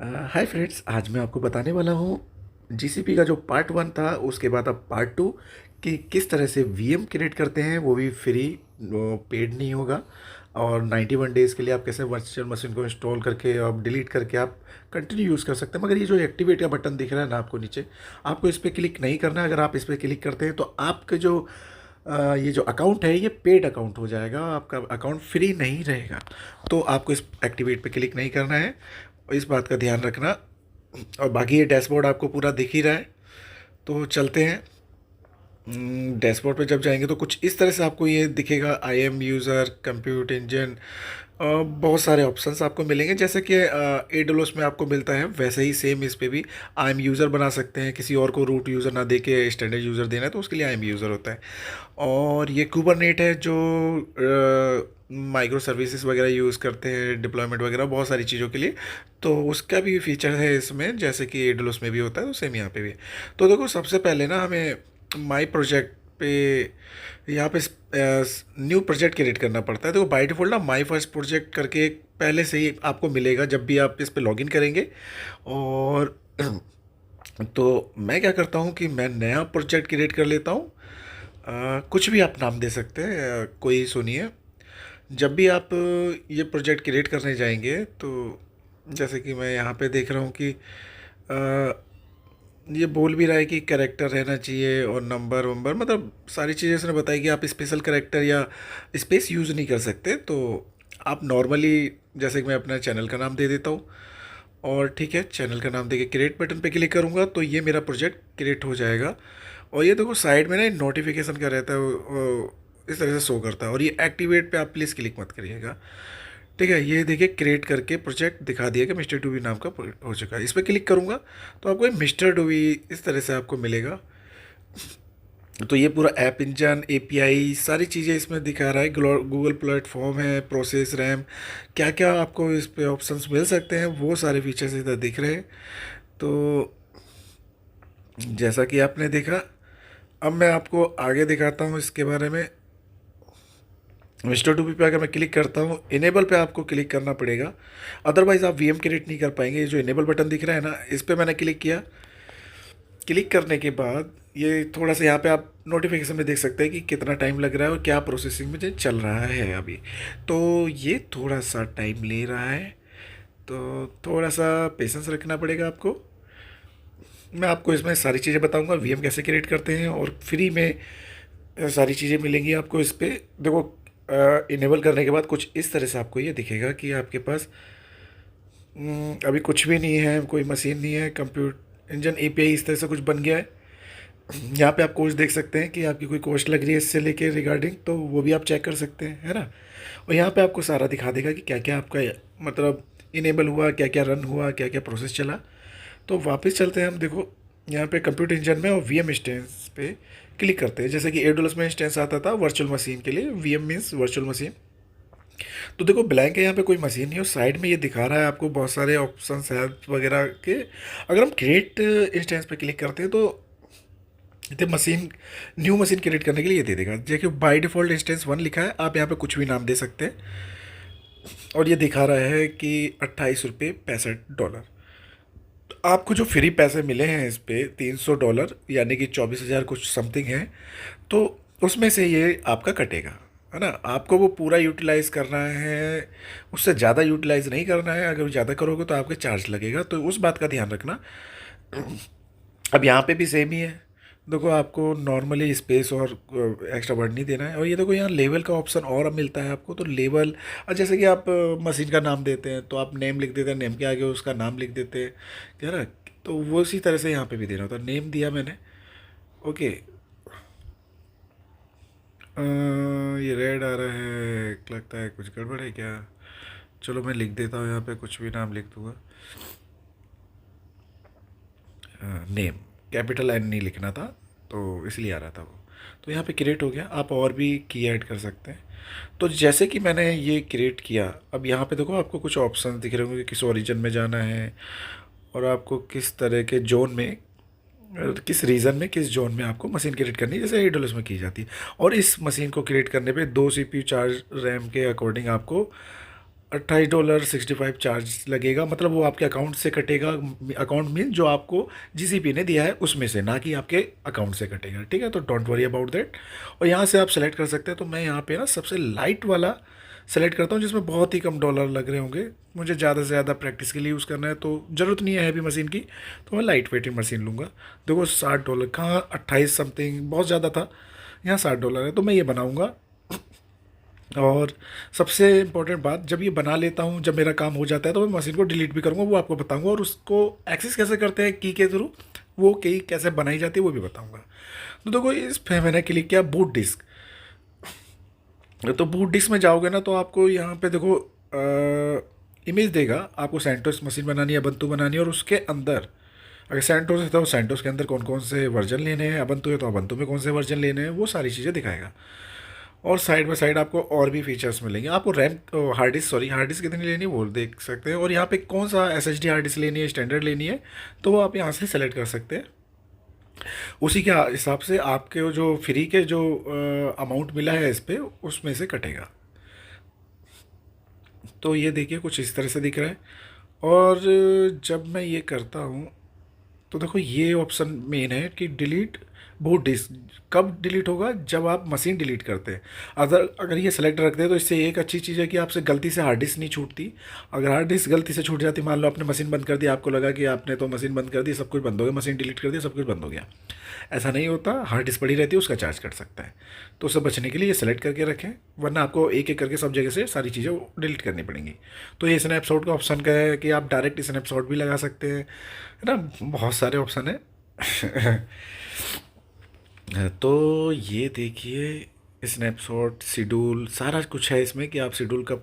Hi friends, आज मैं आपको बताने वाला हूँ जीसीपी का जो पार्ट वन था उसके बाद अब पार्ट टू कि किस तरह से वीएम क्रिएट करते हैं, वो भी फ्री, पेड नहीं होगा। और 91 डेज़ के लिए आप कैसे वर्चुअल मशीन को इंस्टॉल करके आप डिलीट करके आप कंटिन्यू यूज़ कर सकते हैं। मगर ये जो एक्टिवेट का बटन दिख रहा है ना आपको नीचे, आपको इस पर क्लिक नहीं करना है। अगर आप इस पर क्लिक करते हैं तो आपके जो ये जो अकाउंट है ये पेड अकाउंट हो जाएगा, आपका अकाउंट फ्री नहीं रहेगा। तो आपको इस एक्टिवेट पे क्लिक नहीं करना है, इस बात का ध्यान रखना। और बाकी ये डैशबोर्ड आपको पूरा दिख ही रहा है। तो चलते हैं। डैशबोर्ड पे जब जाएंगे तो कुछ इस तरह से आपको ये दिखेगा, I am user, compute engine, बहुत सारे ऑप्शंस आपको मिलेंगे। जैसे कि एडोलोस में आपको मिलता है वैसे ही सेम इस पे भी आई एम यूज़र बना सकते हैं। किसी और को रूट यूज़र ना दे के स्टैंडर्ड यूज़र देना है तो उसके लिए आई एम यूज़र होता है। और ये कुबरनेट है जो माइक्रो सर्विसेज वगैरह यूज़ करते हैं, डिप्लॉयमेंट वगैरह बहुत सारी चीज़ों के लिए। तो उसका भी फीचर है इसमें, जैसे कि एडोलोस में भी होता है तो सेम यहाँ पे भी है। तो देखो, सबसे पहले ना हमें माई प्रोजेक्ट पे यहाँ पे न्यू प्रोजेक्ट क्रिएट करना पड़ता है। देखो, बाय डिफ़ॉल्ट ना माई फर्स्ट प्रोजेक्ट करके एक पहले से ही आपको मिलेगा जब भी आप इस पे लॉगिन करेंगे। और तो मैं क्या करता हूँ कि मैं नया प्रोजेक्ट क्रिएट कर लेता हूँ। कुछ भी आप नाम दे सकते हैं, कोई सुनिए। जब भी आप ये प्रोजेक्ट क्रिएट करने जाएंगे तो जैसे कि मैं यहाँ पे देख रहा हूँ कि ये बोल भी रहा है कि कैरेक्टर रहना चाहिए और नंबर वंबर, मतलब सारी चीज़ें उसने बताई कि आप स्पेशल कैरेक्टर या स्पेस यूज़ नहीं कर सकते। तो आप नॉर्मली, जैसे कि मैं अपना चैनल का नाम दे देता हूँ और ठीक है, चैनल का नाम देके क्रिएट बटन पे क्लिक करूँगा तो ये मेरा प्रोजेक्ट क्रिएट हो जाएगा। और ये देखो साइड में ना नोटिफिकेशन का रहता है, इस तरह से शो करता है। और ये एक्टिवेट पे आप प्लीज़ क्लिक मत करिएगा, ठीक है। ये देखिए, क्रिएट करके प्रोजेक्ट दिखा दिया कि मिस्टर डूवी नाम का हो चुका है। इस पर क्लिक करूँगा तो आपको मिस्टर डूवी इस तरह से आपको मिलेगा। तो ये पूरा ऐप इंजन, एपीआई, सारी चीज़ें इसमें दिखा रहा है। गूगल प्लेटफॉर्म है, प्रोसेस, रैम, क्या क्या आपको इस पे ऑप्शंस मिल सकते हैं वो सारे फीचर्स इधर दिख रहे हैं। तो जैसा कि आपने देखा, अब मैं आपको आगे दिखाता हूँ इसके बारे में। मिस्टर टूपी पे अगर मैं क्लिक करता हूँ, इनेबल पे आपको क्लिक करना पड़ेगा, अदरवाइज़ आप वीएम क्रिएट नहीं कर पाएंगे। ये जो इनेबल बटन दिख रहा है ना, इस पर मैंने क्लिक किया। क्लिक करने के बाद ये थोड़ा सा यहाँ पे आप नोटिफिकेशन में देख सकते हैं कि कितना टाइम लग रहा है और क्या प्रोसेसिंग में चल रहा है अभी। तो ये थोड़ा सा टाइम ले रहा है, तो थोड़ा सा पेशेंस रखना पड़ेगा आपको। मैं आपको इसमें सारी चीज़ें बताऊंगा, वीएम कैसे क्रिएट करते हैं, और फ्री में सारी चीज़ें मिलेंगी आपको इस पर। देखो, इनेबल करने के बाद कुछ इस तरह से आपको ये दिखेगा कि आपके पास अभी कुछ भी नहीं है, कोई मशीन नहीं है, कंप्यूटर इंजन एपीआई इस तरह से कुछ बन गया है। यहाँ पे आप कोस्ट देख सकते हैं कि आपकी कोई कॉस्ट लग रही है इससे लेके रिगार्डिंग, तो वो भी आप चेक कर सकते हैं, है ना। और यहाँ पे आपको सारा दिखा देगा कि क्या क्या आपका मतलब इनेबल हुआ, क्या क्या रन हुआ, क्या क्या प्रोसेस चला। तो वापस चलते हैं हम। देखो, यहाँ पे कंप्यूटर इंजन में और वीएम इंस्टेंस पे क्लिक करते हैं। जैसे कि एडोलस में इंस्टेंस आता था वर्चुअल मशीन के लिए, वीएम मीन्स वर्चुअल मशीन। तो देखो, ब्लैंक है, यहाँ पे कोई मशीन नहीं है। साइड में ये दिखा रहा है आपको बहुत सारे ऑप्शन हेल्प वगैरह के। अगर हम क्रिएट इंस्टेंस पे क्लिक करते हैं तो ये मशीन, न्यू मशीन क्रिएट करने के लिए ये दे देगा। देखिए, बाय डिफ़ॉल्ट इंस्टेंस 1 लिखा है, आप यहाँ पे कुछ भी नाम दे सकते हैं। और ये दिखा रहा है कि 28 रुपये 65 डॉलर। तो आपको जो फ्री पैसे मिले हैं इस पे $300, यानी कि 24,000 कुछ समथिंग है। तो उसमें से ये आपका कटेगा, है ना। आपको वो पूरा यूटिलाइज़ करना है, उससे ज़्यादा यूटिलाइज़ नहीं करना है। अगर ज़्यादा करोगे तो आपके चार्ज लगेगा, तो उस बात का ध्यान रखना। अब यहाँ पे भी सेम ही है। देखो, आपको नॉर्मली स्पेस और एक्स्ट्रा वर्ड नहीं देना है। और ये देखो, यहाँ लेवल का ऑप्शन और अब मिलता है आपको। तो लेवल, जैसे कि आप मशीन का नाम देते हैं तो आप नेम लिख देते हैं, नेम के आगे उसका नाम लिख देते हैं, क्या ना। तो वो उसी तरह से यहाँ पे भी देना होता है। नेम दिया मैंने, ओके। ये रेड आ रहा है, लगता है कुछ गड़बड़ है क्या। चलो मैं लिख देता हूँ, यहाँ पे कुछ भी नाम लिख दूँगा। नेम कैपिटल एन नहीं लिखना था, तो इसलिए आ रहा था वो। तो यहाँ पे क्रिएट हो गया। आप और भी की ऐड कर सकते हैं। तो जैसे कि मैंने ये क्रिएट किया, अब यहाँ पे देखो आपको कुछ ऑप्शन दिख रहे होंगे कि किस ओरिजिन में जाना है और आपको किस तरह के जोन में, किस रीजन में, किस जोन में आपको मशीन क्रिएट करनी है, जैसे एडोलस में की जाती है। और इस मशीन को क्रिएट करने पे 2 CPU 4 रैम के अकॉर्डिंग आपको $28.65 चार्ज लगेगा, मतलब वो आपके अकाउंट से कटेगा। अकाउंट मीन जो आपको जीसीपी ने दिया है उसमें से, ना कि आपके अकाउंट से कटेगा, ठीक है। तो डोंट वरी अबाउट दैट। और यहाँ से आप सेलेक्ट कर सकते हैं। तो मैं यहाँ पे ना सबसे लाइट वाला सेलेक्ट करता हूँ जिसमें बहुत ही कम डॉलर लग रहे होंगे। मुझे ज़्यादा से ज़्यादा प्रैक्टिस के लिए यूज़ करना है, तो ज़रूरत नहीं है हैवी मशीन की, तो मैं लाइट वेट मशीन लूँगा। देखो $60 कहाँ, 28 समथिंग बहुत ज़्यादा था, यहाँ $60 है, तो मैं ये बनाऊँगा। और सबसे इम्पोर्टेंट बात, जब ये बना लेता हूँ, जब मेरा काम हो जाता है, तो मैं मशीन को डिलीट भी करूँगा, वो आपको बताऊँगा। और उसको एक्सेस कैसे करते हैं की के थ्रू, वो की कैसे बनाई जाती है वो भी बताऊँगा। तो देखो इस पे मैंने क्लिक किया बूट डिस्क। तो बूट डिस्क में जाओगे ना, तो आपको यहाँ पे देखो इमेज देगा। आपको सेंटोस मशीन बनानी है, अबंतु बनानी है, और उसके अंदर अगर सेंटोस है तो सेंटोस के अंदर कौन कौन से वर्जन लेने हैं, अबंतु है तो अबंतु में कौन से वर्जन लेने हैं, वो सारी चीज़ें दिखाएगा। और साइड बाय साइड आपको और भी फीचर्स मिलेंगे। आपको RAM, hard disk, sorry hard disk कितनी लेनी है वो देख सकते हैं। और यहाँ पे कौन सा एसएसडी हार्ड डिस्क लेनी है, स्टैंडर्ड लेनी है, तो वो आप यहाँ से सेलेक्ट कर सकते हैं। उसी के हिसाब से आपके वो जो फ्री के जो अमाउंट मिला है इस पे, उसमें से कटेगा। तो ये देखिए कुछ इस तरह से दिख रहा है। और जब मैं ये करता हूँ, तो देखो ये ऑप्शन मेन है कि डिलीट बूट डिस्क। कब डिलीट होगा, जब आप मशीन डिलीट करते हैं। अगर अगर ये सेलेक्ट रखते हैं तो इससे एक अच्छी चीज़ है कि आपसे गलती से हार्ड डिस्क नहीं छूटती। अगर हार्ड डिस्क गलती से छूट जाती, मान लो आपने मशीन बंद कर दी, आपको लगा कि आपने तो मशीन बंद कर दी, सब कुछ बंद हो गया, मशीन डिलीट कर दी, सब कुछ बंद हो गया, ऐसा नहीं होता। हार्ड डिस्क पड़ी रहती है, उसका चार्ज कट सकता है। तो उससे बचने के लिए ये सेलेक्ट करके रखें, वरना आपको एक एक करके सब जगह से सारी चीज़ें डिलीट करनी पड़ेंगी। तो ये स्नैपशॉट का ऑप्शन का है कि आप डायरेक्ट स्नैपशॉट भी लगा सकते हैं, है ना, बहुत सारे ऑप्शन है। तो ये देखिए स्नैपशॉट, शेड्यूल, सारा कुछ है इसमें कि आप शेड्यूल कब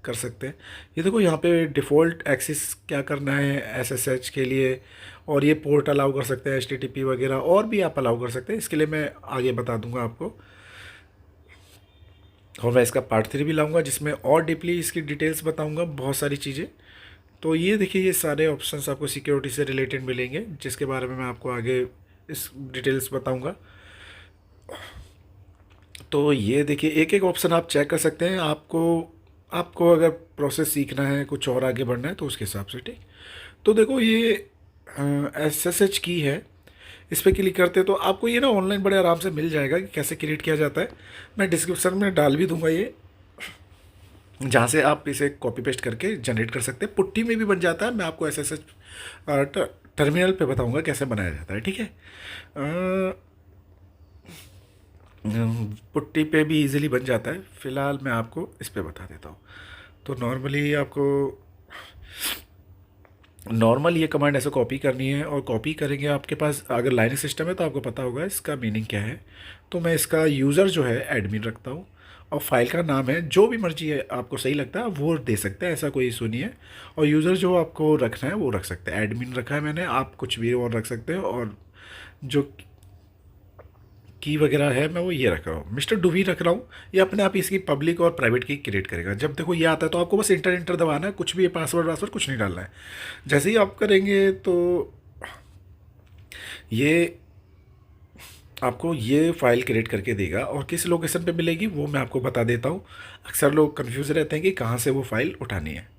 कर सकते हैं। ये देखो यहाँ पे डिफ़ॉल्ट एक्सेस क्या करना है एसएसएच के लिए, और ये पोर्ट अलाउ कर सकते हैं, एचटीटीपी वगैरह, और भी आप अलाउ कर सकते हैं। इसके लिए मैं आगे बता दूंगा आपको। और मैं इसका पार्ट 3 भी लाऊंगा जिसमें और डीपली इसकी डिटेल्स बताऊंगा, बहुत सारी चीज़ें। तो ये देखिए ये सारे ऑप्शंस आपको सिक्योरिटी से रिलेटेड मिलेंगे, जिसके बारे में मैं आपको आगे इस डिटेल्स बताऊंगा। तो ये देखिए एक एक ऑप्शन आप चेक कर सकते हैं। आपको आपको अगर प्रोसेस सीखना है, कुछ और आगे बढ़ना है, तो उसके हिसाब से, ठीक। तो देखो ये एसएसएच की है, इस पर क्लिक करते हैं तो आपको ये ना ऑनलाइन बड़े आराम से मिल जाएगा कि कैसे क्रिएट किया जाता है। मैं डिस्क्रिप्शन में डाल भी दूंगा ये, जहाँ से आप इसे कॉपी पेस्ट करके जनरेट कर सकते हैं। पुट्टी में भी बन जाता है, मैं आपको एसएसएच टर्मिनल पे बताऊंगा कैसे बनाया जाता है, ठीक है। पुट्टी पे भी इजीली बन जाता है, फ़िलहाल मैं आपको इस पे बता देता हूँ। तो नॉर्मली आपको नॉर्मल ये कमांड ऐसे कॉपी करनी है, और कॉपी करेंगे आपके पास अगर लाइनक्स सिस्टम है तो आपको पता होगा इसका मीनिंग क्या है। तो मैं इसका यूज़र जो है एडमिन रखता हूँ, और फाइल का नाम है जो भी मर्जी है आपको सही लगता है वो दे सकते हैं, ऐसा कोई इशू नहीं है। और यूज़र जो आपको रखना है वो रख सकते हैं, एडमिन रखा है मैंने, आप कुछ भी और रख सकते हैं। और जो की वगैरह है मैं वो ये रख रहा हूँ, मिस्टर डूवी रख रहा हूँ। ये अपने आप इसकी पब्लिक और प्राइवेट की क्रिएट करेगा। जब देखो ये आता है तो आपको बस इंटर इंटर दबाना है, कुछ भी पासवर्ड वासवर्ड कुछ नहीं डालना है। जैसे ही आप करेंगे तो ये आपको ये फाइल क्रिएट करके देगा, और किस लोकेशन पे मिलेगी वो मैं आपको बता देता हूँ। अक्सर लोग कंफ्यूज रहते हैं कि कहाँ से वो फाइल उठानी है।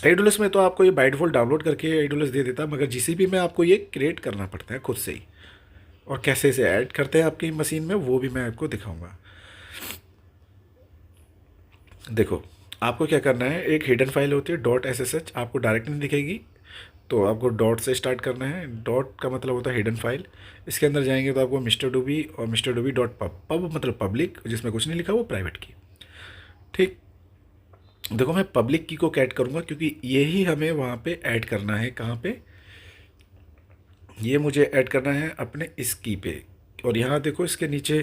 AWS में तो आपको ये बाय डिफ़ॉल्ट डाउनलोड करके AWS दे देता है, मगर GCP में आपको ये क्रिएट करना पड़ता है खुद से ही। और कैसे इसे ऐड करते हैं आपकी मशीन में वो भी मैं आपको दिखाऊंगा। देखो आपको क्या करना है, एक हिडन फाइल होती है .ssh, आपको डायरेक्ट नहीं दिखेगी, तो आपको डॉट से स्टार्ट करना है। डॉट का मतलब होता है हिडन फाइल। इसके अंदर जाएंगे तो आपको मिस्टर डूबी और मिस्टर डूबी डॉट पब, पब मतलब पब्लिक, जिसमें कुछ नहीं लिखा, वो प्राइवेट की, ठीक। देखो मैं पब्लिक की को ऐड करूँगा क्योंकि यही हमें वहाँ पे ऐड करना है। कहाँ पे, ये मुझे ऐड करना है अपने इस की पे। और यहाँ देखो इसके नीचे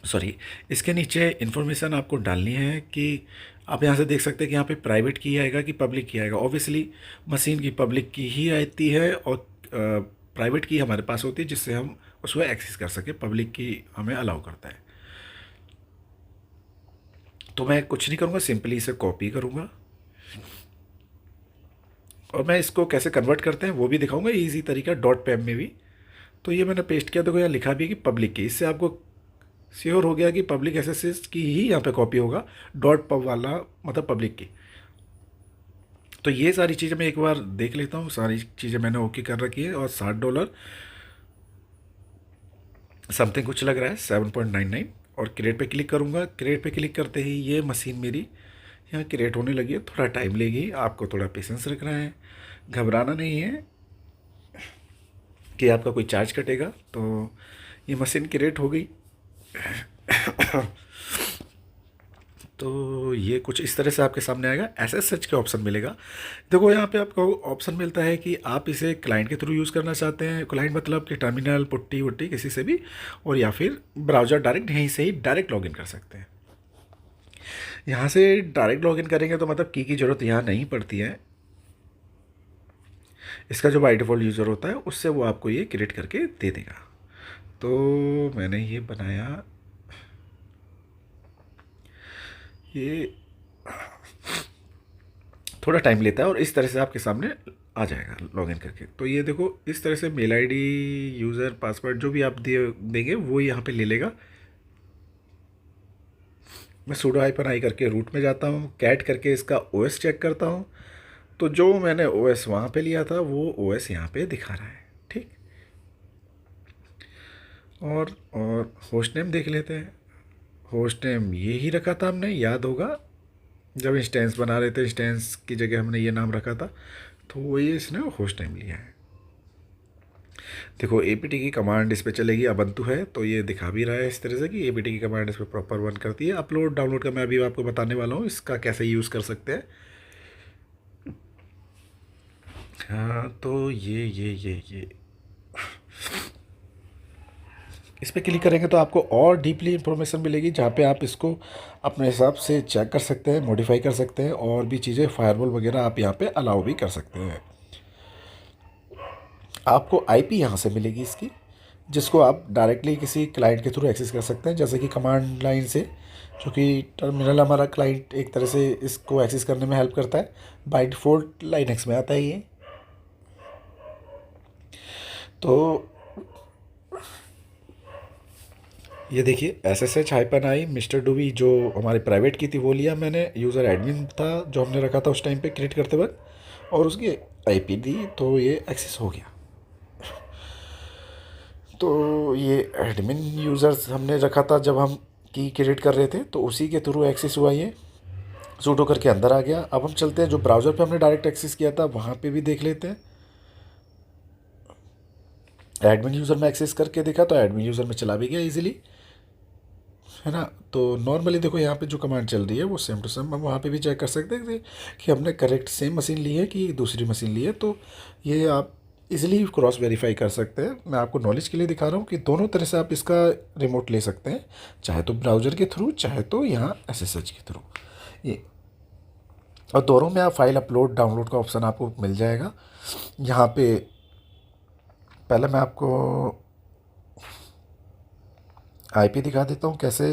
सॉरी, इसके नीचे इन्फॉर्मेशन आपको डालनी है कि आप यहाँ से देख सकते हैं कि यहाँ पे प्राइवेट की आएगा कि पब्लिक की आएगा। ऑब्वियसली मशीन की पब्लिक की ही आती है, और प्राइवेट की हमारे पास होती है जिससे हम उसको एक्सेस कर सके, पब्लिक की हमें अलाउ करता है। तो मैं कुछ नहीं करूँगा, सिंपली इसे कॉपी करूँगा, और मैं इसको कैसे कन्वर्ट करते हैं वो भी दिखाऊंगा, इजी तरीका .pem में भी। तो ये मैंने पेस्ट किया, देखो यहाँ लिखा भी है कि पब्लिक की, इससे आपको श्योर हो गया कि पब्लिक एसएसएस की ही यहाँ पे कॉपी होगा, डॉट पब वाला मतलब पब्लिक की। तो ये सारी चीज़ें मैं एक बार देख लेता हूँ, सारी चीज़ें मैंने ओके कर रखी है। और $60 समथिंग कुछ लग रहा है, 7.99। और क्रिएट पे क्लिक करूँगा। क्रिएट पे क्लिक करते ही ये मशीन मेरी यहाँ क्रिएट होने लगी है। थोड़ा टाइम लेगी, आपको थोड़ा पेशेंस रखना है, घबराना नहीं है कि आपका कोई चार्ज कटेगा। तो ये मशीन क्रिएट हो गई। तो ये कुछ इस तरह से आपके सामने आएगा। एसएसएच का ऑप्शन मिलेगा। देखो यहाँ पे आपको ऑप्शन मिलता है कि आप इसे क्लाइंट के थ्रू यूज़ करना चाहते हैं। क्लाइंट मतलब कि टर्मिनल, पुट्टी वुट्टी किसी से भी, और या फिर ब्राउज़र डायरेक्ट यहीं से ही डायरेक्ट लॉगिन कर सकते हैं। यहाँ से डायरेक्ट लॉगिन करेंगे तो मतलब की ज़रूरत यहाँ नहीं पड़ती है। इसका जो बाय डिफ़ॉल्ट यूज़र होता है उससे वो आपको ये क्रिएट करके दे देगा। तो मैंने ये बनाया, ये थोड़ा टाइम लेता है और इस तरह से आपके सामने आ जाएगा लॉगिन करके। तो ये देखो इस तरह से मेल आईडी, यूज़र, पासवर्ड जो भी आप देंगे वो यहाँ पे ले लेगा। मैं sudo -i करके रूट में जाता हूँ, कैट करके इसका ओएस चेक करता हूँ। तो जो मैंने ओएस वहाँ पे लिया था वो ओएस यहाँ पे दिखा रहा है, ठीक। और होस्ट नेम देख लेते हैं। होस्ट नेम ये ही रखा था हमने, याद होगा जब इंस्टेंस बना रहे थे, इंस्टेंस की जगह हमने ये नाम रखा था, तो वो ये इसने होस्ट नेम लिया है। देखो apt की कमांड इस पर चलेगी, अबंतु है तो ये दिखा भी रहा है इस तरह से कि apt की कमांड इस पर प्रॉपर वर्क करती है। अपलोड डाउनलोड का मैं अभी आपको बताने वाला हूँ, इसका कैसे यूज़ कर सकते हैं। हाँ तो ये इस पर क्लिक करेंगे तो आपको और डीपली इंफॉर्मेशन मिलेगी, जहाँ पे आप इसको अपने हिसाब से चेक कर सकते हैं, मॉडिफाई कर सकते हैं, और भी चीज़ें फायरवॉल वगैरह आप यहाँ पे अलाउ भी कर सकते हैं। आपको आईपी यहाँ से मिलेगी इसकी, जिसको आप डायरेक्टली किसी क्लाइंट के थ्रू एक्सेस कर सकते हैं, जैसे कि कमांड लाइन से, जो कि टर्मिनल हमारा क्लाइंट एक तरह से इसको एक्सेस करने में हेल्प करता है। बाय डिफ़ॉल्ट लाइनक्स में आता है ये। तो ये देखिए SSH-i मिस्टर डूबी जो हमारे प्राइवेट की थी वो लिया मैंने, यूज़र एडमिन था जो हमने रखा था उस टाइम पे क्रिएट करते वक्त, और उसकी आईपी दी तो ये एक्सेस हो गया। तो ये एडमिन यूज़र्स हमने रखा था जब हम की क्रिएट कर रहे थे, तो उसी के थ्रू एक्सेस हुआ ये, सूडो करके अंदर आ गया। अब हम चलते हैं जो ब्राउज़र पे हमने डायरेक्ट एक्सेस किया था वहाँ पे भी देख लेते हैं। एडमिन यूज़र में एक्सेस करके देखा तो एडमिन यूज़र में चला भी गया इजीली, है ना। तो नॉर्मली देखो यहाँ पे जो कमांड चल रही है वो सेम टू सेम हम वहाँ पे भी चेक कर सकते हैं कि हमने करेक्ट सेम मशीन ली है कि दूसरी मशीन ली है। तो ये आप इजीली क्रॉस वेरीफाई कर सकते हैं। मैं आपको नॉलेज के लिए दिखा रहा हूँ कि दोनों तरह से आप इसका रिमोट ले सकते हैं, चाहे तो ब्राउज़र के थ्रू, चाहे तो यहाँ SSH के थ्रू। ये और दोनों में आप फाइल अपलोड डाउनलोड का ऑप्शन आपको मिल जाएगा। यहाँ पे पहले मैं आपको आईपी दिखा देता हूँ, कैसे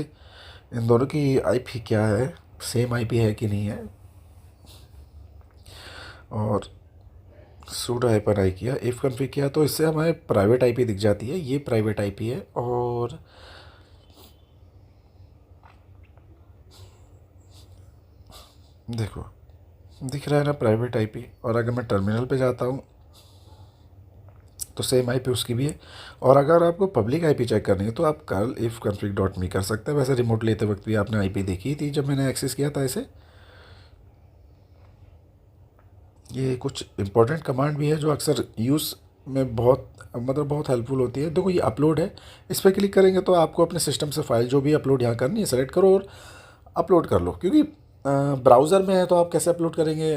इन दोनों की आईपी क्या है, सेम आईपी है कि नहीं है। और सूडो -i किया, इफ़ कन्फिग किया तो इससे हमें प्राइवेट आईपी दिख जाती है, ये प्राइवेट आईपी है। और देखो दिख रहा है ना प्राइवेट आईपी। और अगर मैं टर्मिनल पे जाता हूँ तो सेम आईपी उसकी भी है। और अगर आपको पब्लिक आईपी चेक करनी है तो आप curl if config.me कर सकते हैं। वैसे रिमोट लेते वक्त भी आपने आईपी देखी थी जब मैंने एक्सेस किया था इसे। ये कुछ इंपॉर्टेंट कमांड भी है जो अक्सर यूज़ में बहुत हेल्पफुल होती है। देखो ये अपलोड है, इस पर क्लिक करेंगे तो आपको अपने सिस्टम से फाइल जो भी अपलोड यहाँ करनी है सेलेक्ट करो और अपलोड कर लो। क्योंकि ब्राउज़र में है तो आप कैसे अपलोड करेंगे,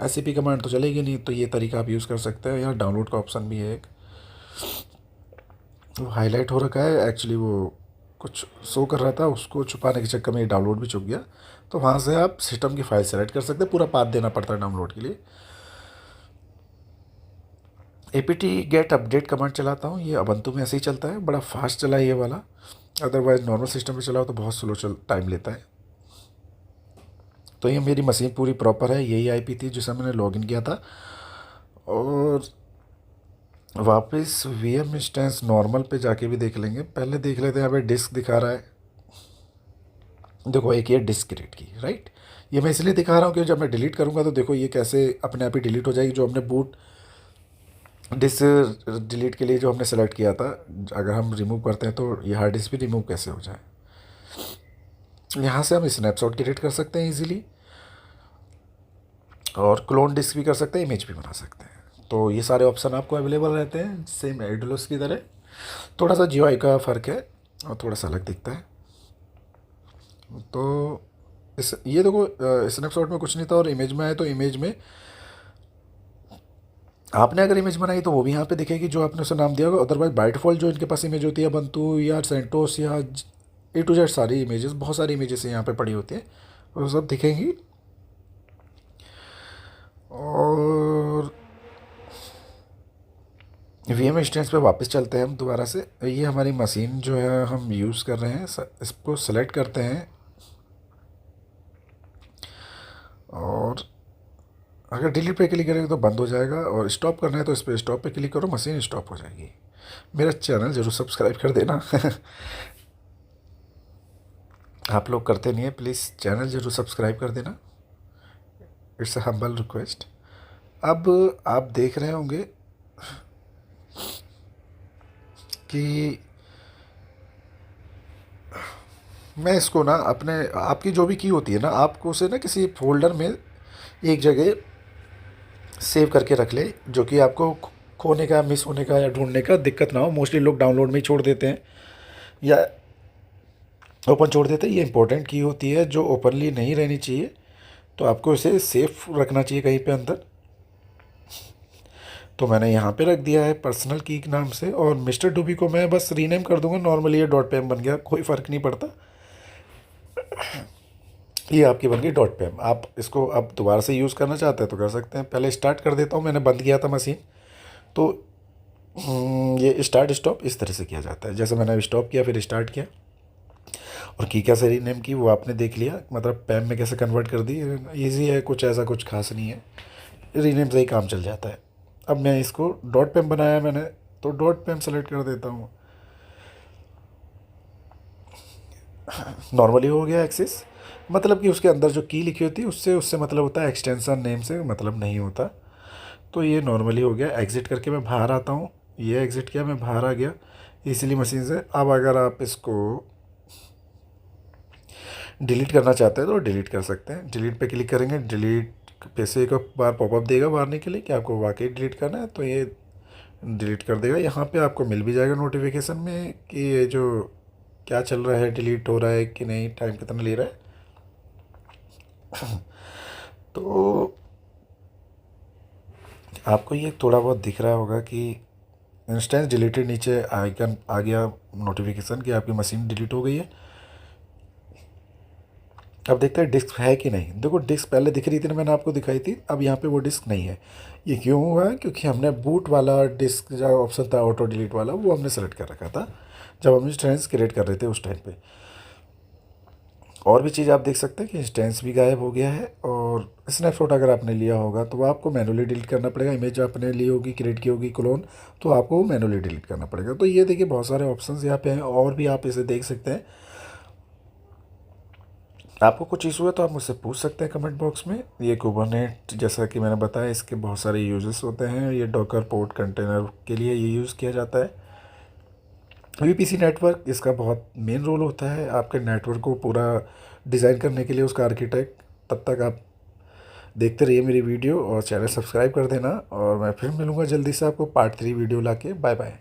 SCP कमांड तो चलेगी नहीं, तो ये तरीका आप यूज़ कर सकते हैं। यहाँ डाउनलोड का ऑप्शन भी है एक, वो हाईलाइट हो रखा है, एक्चुअली वो कुछ शो कर रहा था, उसको छुपाने के चक्कर में ये डाउनलोड भी छुप गया। तो वहाँ से आप सिस्टम की फ़ाइल सेलेक्ट कर सकते हैं, पूरा पाथ देना पड़ता है डाउनलोड के लिए। apt get अपडेट कमांड चलाता हूँ, ये अबंतु में ऐसे ही चलता है, बड़ा फास्ट चला है ये वाला। अदरवाइज नॉर्मल सिस्टम पे चलाओ तो बहुत स्लो टाइम लेता है। तो ये मेरी मशीन पूरी प्रॉपर है, यही आईपी थी जिसे मैंने लॉगिन किया था। और वापस वी एम इंस्टेंस नॉर्मल पे जाके भी देख लेंगे। पहले देख लेते हैं, यहाँ पे डिस्क दिखा रहा है। देखो एक ये डिस्क क्रिएट की, राइट। ये मैं इसलिए दिखा रहा हूँ कि जब मैं डिलीट करूँगा तो देखो ये कैसे अपने आप ही डिलीट हो जाएगी। जो हमने बूट डिस्क डिलीट के लिए जो हमने सेलेक्ट किया था, अगर हम रिमूव करते हैं तो ये हार्ड डिस्क भी रिमूव कैसे हो जाए। यहाँ से हम स्नैपशॉट क्रिएट कर सकते हैं इजीली, और क्लोन डिस्क भी कर सकते हैं, इमेज भी बना सकते हैं। तो ये सारे ऑप्शन आपको अवेलेबल रहते हैं सेम एडोलस की तरह। थोड़ा सा जीयूआई का फ़र्क है और थोड़ा सा अलग दिखता है। तो इस ये देखो स्नैपशॉट में कुछ नहीं था, और इमेज में आए तो इमेज में आपने अगर इमेज बनाई तो वो भी यहाँ पे दिखेगी जो आपने उसे नाम दिया होगा। अदरवाइज बाय डिफ़ॉल्ट जो इनके पास इमेज होती है, बंतु या सेंटोस या ए टू जेड सारी इमेजेस, बहुत सारी इमेजेस यहाँ पे पड़ी होती है, वो सब दिखेंगी। और वी एम इंस्टेंस पे वापस चलते हैं हम दोबारा से। ये हमारी मशीन जो है हम यूज़ कर रहे हैं, इसको सेलेक्ट करते हैं, और अगर डिलीट पे क्लिक करेंगे तो बंद हो जाएगा, और स्टॉप करना है तो इस पर स्टॉप पे क्लिक करो, मशीन स्टॉप हो जाएगी। मेरा चैनल ज़रूर सब्सक्राइब कर देना। आप लोग करते नहीं है, प्लीज़ चैनल ज़रूर सब्सक्राइब कर देना, इट्स अ हम्बल रिक्वेस्ट। अब आप देख रहे होंगे कि मैं इसको ना अपने, आपकी जो भी की होती है ना, आपको उसे ना किसी फोल्डर में एक जगह सेव करके रख ले, जो कि आपको खोने का, मिस होने का या ढूंढने का दिक्कत ना हो। मोस्टली लोग डाउनलोड में ही छोड़ देते हैं या ओपन छोड़ देते हैं। ये इंपॉर्टेंट की होती है जो ओपनली नहीं रहनी चाहिए, तो आपको इसे सेफ रखना चाहिए कहीं पे अंदर। तो मैंने यहाँ पे रख दिया है पर्सनल की के नाम से, और मिस्टर डूबी को मैं बस रीनेम कर दूंगा। नॉर्मली ये डॉट पेम बन गया, कोई फ़र्क नहीं पड़ता। ये आपकी बन गई डॉट पेम। आप इसको अब दोबारा से यूज़ करना चाहते हैं तो कर सकते हैं। पहले स्टार्ट कर देता हूँ, मैंने बंद किया था मशीन, तो ये स्टार्ट स्टॉप इस तरह से किया जाता है। जैसे मैंने स्टॉप किया फिर स्टार्ट किया, और की कैसे रीनेम की वो आपने देख लिया, मतलब पैम में कैसे कन्वर्ट कर दी। इजी है, कुछ ऐसा कुछ खास नहीं है, रीनेम से ही काम चल जाता है। अब मैं इसको डॉट पेम बनाया मैंने, तो डॉट पेम सेलेक्ट कर देता हूँ। नॉर्मली हो गया एक्सेस, मतलब कि उसके अंदर जो की लिखी होती है उससे उससे मतलब होता है, एक्सटेंशन नेम से मतलब नहीं होता। तो ये नॉर्मली हो गया। एग्ज़िट करके मैं बाहर आता हूँ, ये एग्ज़िट किया, मैं बाहर आ गया इसीलिए मशीन से। अब अगर आप इसको डिलीट करना चाहते हैं तो डिलीट कर सकते हैं। डिलीट पे क्लिक करेंगे, डिलीट पे से एक बार पॉपअप देगा मारने के लिए कि आपको वाकई डिलीट करना है, तो ये डिलीट कर देगा। यहाँ पे आपको मिल भी जाएगा नोटिफिकेशन में कि ये जो क्या चल रहा है, डिलीट हो रहा है कि नहीं, टाइम कितना ले रहा है। तो आपको ये थोड़ा बहुत दिख रहा होगा कि इंस्टेंस डिलीटेड, नीचे आइकन आ गया नोटिफिकेशन कि आपकी मशीन डिलीट हो गई है। अब देखते हैं डिस्क है कि नहीं। देखो डिस्क पहले दिख रही थी ना, मैंने आपको दिखाई थी, अब यहाँ पे वो डिस्क नहीं है। ये क्यों हुआ है? क्योंकि हमने बूट वाला डिस्क जो ऑप्शन था ऑटो डिलीट वाला, वो हमने सेलेक्ट कर रखा था जब हम इंस्टेंस क्रिएट कर रहे थे उस टाइम पे। और भी चीज़ आप देख सकते हैं कि इंस्टेंस भी गायब हो गया है। और स्नैपशॉट अगर आपने लिया होगा तो वो आपको मैनुअली डिलीट करना पड़ेगा। इमेज आपने ली होगी, क्रिएट की होगी क्लोन, तो आपको मैनुअली डिलीट करना पड़ेगा। तो ये देखिए बहुत सारे ऑप्शंस यहाँ पे हैं, और भी आप इसे देख सकते हैं। आपको कुछ इशू है तो आप मुझसे पूछ सकते हैं कमेंट बॉक्स में। ये कुबरनेट जैसा कि मैंने बताया, इसके बहुत सारे यूजेस होते हैं। ये डॉकर पोर्ट कंटेनर के लिए ये यूज़ किया जाता है। वीपीसी नेटवर्क इसका बहुत मेन रोल होता है आपके नेटवर्क को पूरा डिज़ाइन करने के लिए, उसका आर्किटेक्ट। तब तक आप देखते रहिए मेरी वीडियो और चैनल सब्सक्राइब कर देना, और मैं फिर मिलूँगा जल्दी से आपको पार्ट 3 वीडियो लाके। Bye bye.